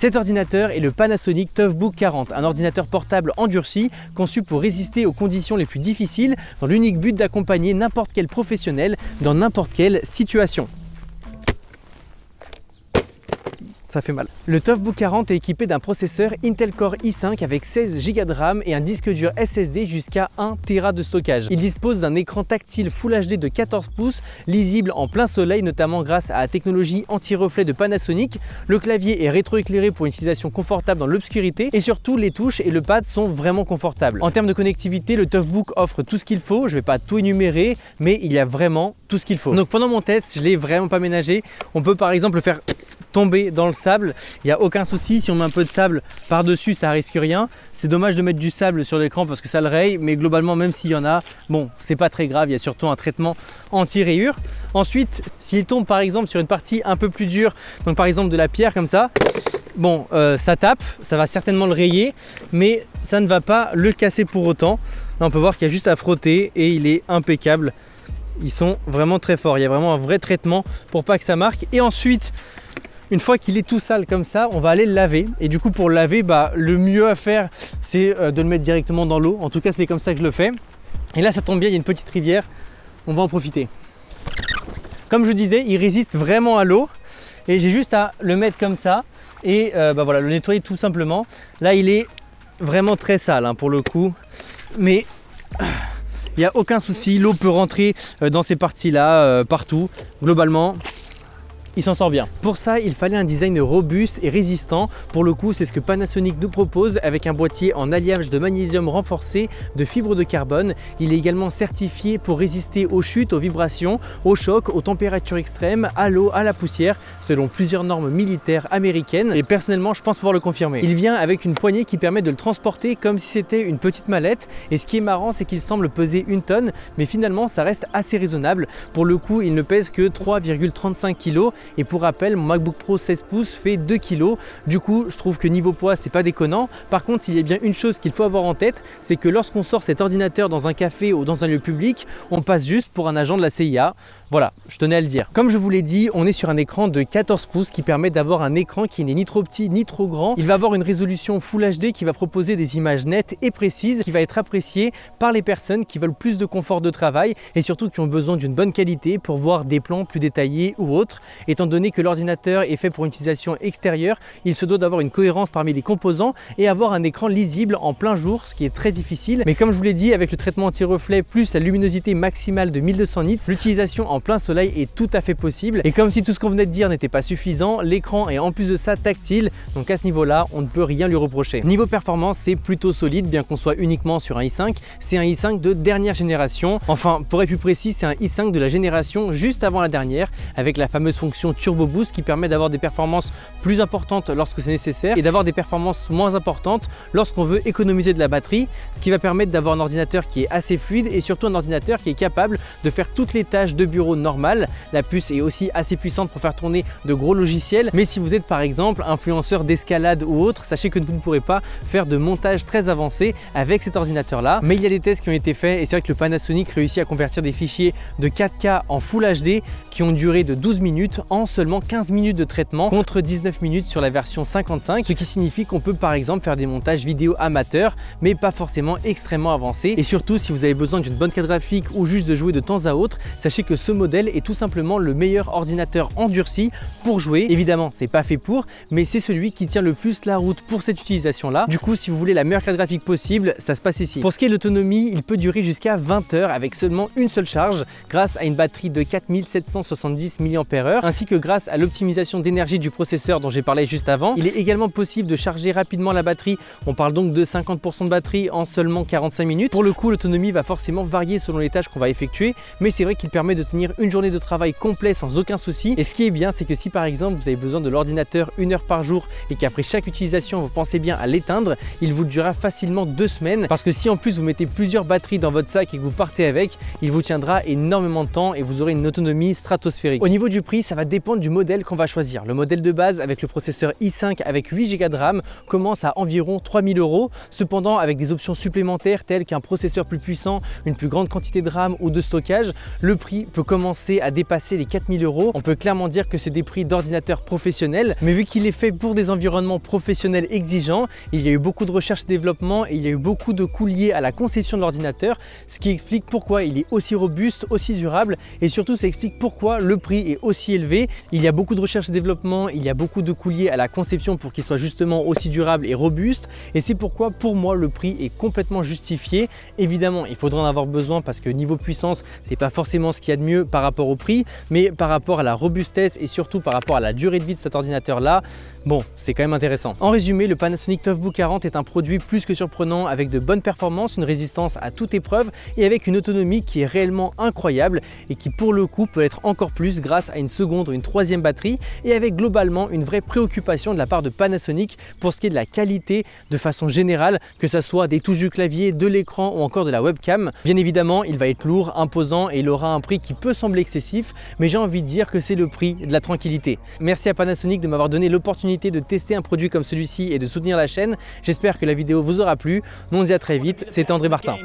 Cet ordinateur est le Panasonic Toughbook 40, un ordinateur portable endurci conçu pour résister aux conditions les plus difficiles dans l'unique but d'accompagner n'importe quel professionnel dans n'importe quelle situation. Ça fait mal. Le Toughbook 40 est équipé d'un processeur Intel Core i5 avec 16 Go de RAM et un disque dur SSD jusqu'à 1 Tera de stockage. Il dispose d'un écran tactile Full HD de 14 pouces, lisible en plein soleil, notamment grâce à la technologie anti-reflet de Panasonic. Le clavier est rétroéclairé pour une utilisation confortable dans l'obscurité et surtout les touches et le pad sont vraiment confortables. En termes de connectivité, le Toughbook offre tout ce qu'il faut. Je ne vais pas tout énumérer, mais il y a vraiment tout ce qu'il faut. Donc pendant mon test, je ne l'ai vraiment pas ménagé. On peut par exemple le faire tomber dans le sable, il n'y a aucun souci. Si on met un peu de sable par dessus, ça risque rien. C'est dommage de mettre du sable sur l'écran parce que ça le raye, mais globalement même s'il y en a, bon, c'est pas très grave, il y a surtout un traitement anti-rayure. Ensuite, s'il tombe par exemple sur une partie un peu plus dure, donc par exemple de la pierre comme ça, bon, ça tape, ça va certainement le rayer, mais ça ne va pas le casser pour autant. Là on peut voir qu'il y a juste à frotter et il est impeccable. Ils sont vraiment très forts, il y a vraiment un vrai traitement pour pas que ça marque. Et ensuite, une fois qu'il est tout sale comme ça, on va aller le laver. Et du coup pour le laver, le mieux à faire c'est de le mettre directement dans l'eau. En tout cas c'est comme ça que je le fais. Et là ça tombe bien, il y a une petite rivière, on va en profiter. Comme je disais, il résiste vraiment à l'eau. Et j'ai juste à le mettre comme ça et voilà, le nettoyer tout simplement. Là il est vraiment très sale pour le coup. Mais il n'y a aucun souci, l'eau peut rentrer dans ces parties-là, partout. Globalement, il s'en sort bien. Pour ça, il fallait un design robuste et résistant. Pour le coup, c'est ce que Panasonic nous propose avec un boîtier en alliage de magnésium renforcé de fibres de carbone. Il est également certifié pour résister aux chutes, aux vibrations, aux chocs, aux températures extrêmes, à l'eau, à la poussière, selon plusieurs normes militaires américaines. Et personnellement, je pense pouvoir le confirmer. Il vient avec une poignée qui permet de le transporter comme si c'était une petite mallette. Et ce qui est marrant, c'est qu'il semble peser 1 tonne, mais finalement, ça reste assez raisonnable. Pour le coup, il ne pèse que 3,35 kg. Et pour rappel, mon MacBook Pro 16 pouces fait 2 kg. Du coup, je trouve que niveau poids, c'est pas déconnant. Par contre, il y a bien une chose qu'il faut avoir en tête, c'est que lorsqu'on sort cet ordinateur dans un café ou dans un lieu public, on passe juste pour un agent de la CIA. Voilà, je tenais à le dire. Comme je vous l'ai dit, on est sur un écran de 14 pouces qui permet d'avoir un écran qui n'est ni trop petit ni trop grand. Il va avoir une résolution Full HD qui va proposer des images nettes et précises, qui va être appréciée par les personnes qui veulent plus de confort de travail et surtout qui ont besoin d'une bonne qualité pour voir des plans plus détaillés ou autres. Étant donné que l'ordinateur est fait pour une utilisation extérieure, il se doit d'avoir une cohérence parmi les composants et avoir un écran lisible en plein jour, ce qui est très difficile. Mais comme je vous l'ai dit, avec le traitement anti-reflet plus la luminosité maximale de 1200 nits, l'utilisation en plein soleil est tout à fait possible. Et comme si tout ce qu'on venait de dire n'était pas suffisant, l'écran est en plus de ça tactile, donc à ce niveau là on ne peut rien lui reprocher. Niveau performance, c'est plutôt solide, bien qu'on soit uniquement sur un i5. C'est un i5 de dernière génération, enfin pour être plus précis, c'est un i5 de la génération juste avant la dernière, avec la fameuse fonction Turbo Boost qui permet d'avoir des performances plus importantes lorsque c'est nécessaire et d'avoir des performances moins importantes lorsqu'on veut économiser de la batterie, ce qui va permettre d'avoir un ordinateur qui est assez fluide et surtout un ordinateur qui est capable de faire toutes les tâches de bureau normales. La puce est aussi assez puissante pour faire tourner de gros logiciels, mais si vous êtes par exemple influenceur d'escalade ou autre, sachez que vous ne pourrez pas faire de montage très avancé avec cet ordinateur là. Mais il y a des tests qui ont été faits et c'est vrai que le Panasonic réussit à convertir des fichiers de 4K en Full HD qui ont duré de 12 minutes en seulement 15 minutes de traitement contre 19 minutes sur la version 55, ce qui signifie qu'on peut par exemple faire des montages vidéo amateurs mais pas forcément extrêmement avancés. Et surtout si vous avez besoin d'une bonne carte graphique ou juste de jouer de temps à autre, sachez que ce modèle est tout simplement le meilleur ordinateur endurci pour jouer. Évidemment c'est pas fait pour, mais c'est celui qui tient le plus la route pour cette utilisation là. Du coup si vous voulez la meilleure carte graphique possible, ça se passe ici. Pour ce qui est de l'autonomie, il peut durer jusqu'à 20 heures avec seulement une seule charge grâce à une batterie de 4770 mAh ainsi que grâce à l'optimisation d'énergie du processeur dont j'ai parlé juste avant. Il est également possible de charger rapidement la batterie, on parle donc de 50% de batterie en seulement 45 minutes. Pour le coup l'autonomie va forcément varier selon les tâches qu'on va effectuer, mais c'est vrai qu'il permet de tenir une journée de travail complet sans aucun souci. Et ce qui est bien, c'est que si par exemple vous avez besoin de l'ordinateur 1 heure par jour et qu'après chaque utilisation vous pensez bien à l'éteindre, il vous durera facilement 2 semaines, parce que si en plus vous mettez plusieurs batteries dans votre sac et que vous partez avec, il vous tiendra énormément de temps et vous aurez une autonomie stratosphérique. Au niveau du prix, ça va dépendre du modèle qu'on va choisir. Le modèle de base avec le processeur i5 avec 8 Go de RAM commence à environ 3000 €. Cependant, avec des options supplémentaires telles qu'un processeur plus puissant, une plus grande quantité de RAM ou de stockage, le prix peut commencer à dépasser les 4000 €. On peut clairement dire que c'est des prix d'ordinateurs professionnels, mais vu qu'il est fait pour des environnements professionnels exigeants, il y a eu beaucoup de recherche et développement et il y a eu beaucoup de coûts liés à la conception de l'ordinateur, ce qui explique pourquoi il est aussi robuste, aussi durable et surtout ça explique pourquoi le prix est aussi élevé. Il y a beaucoup de recherche et développement, il y a beaucoup de coûts liés à la conception pour qu'il soit justement aussi durable et robuste et c'est pourquoi pour moi le prix est complètement justifié. Évidemment, il faudra en avoir besoin parce que niveau puissance, c'est pas forcément ce qu'il y a de mieux par rapport au prix, mais par rapport à la robustesse et surtout par rapport à la durée de vie de cet ordinateur là, bon, c'est quand même intéressant. En résumé, le Panasonic Toughbook 40 est un produit plus que surprenant avec de bonnes performances, une résistance à toute épreuve et avec une autonomie qui est réellement incroyable et qui pour le coup peut être encore plus grâce à une seconde ou une troisième batterie et avec globalement une vraie préoccupation de la part de Panasonic pour ce qui est de la qualité de façon générale, que ça soit des touches du clavier, de l'écran ou encore de la webcam. Bien évidemment, il va être lourd, imposant et il aura un prix qui peut sembler excessif, mais j'ai envie de dire que c'est le prix de la tranquillité. Merci à Panasonic de m'avoir donné l'opportunité de tester un produit comme celui-ci et de soutenir la chaîne. J'espère que la vidéo vous aura plu. Nous on se dit à très vite, c'était André Martin.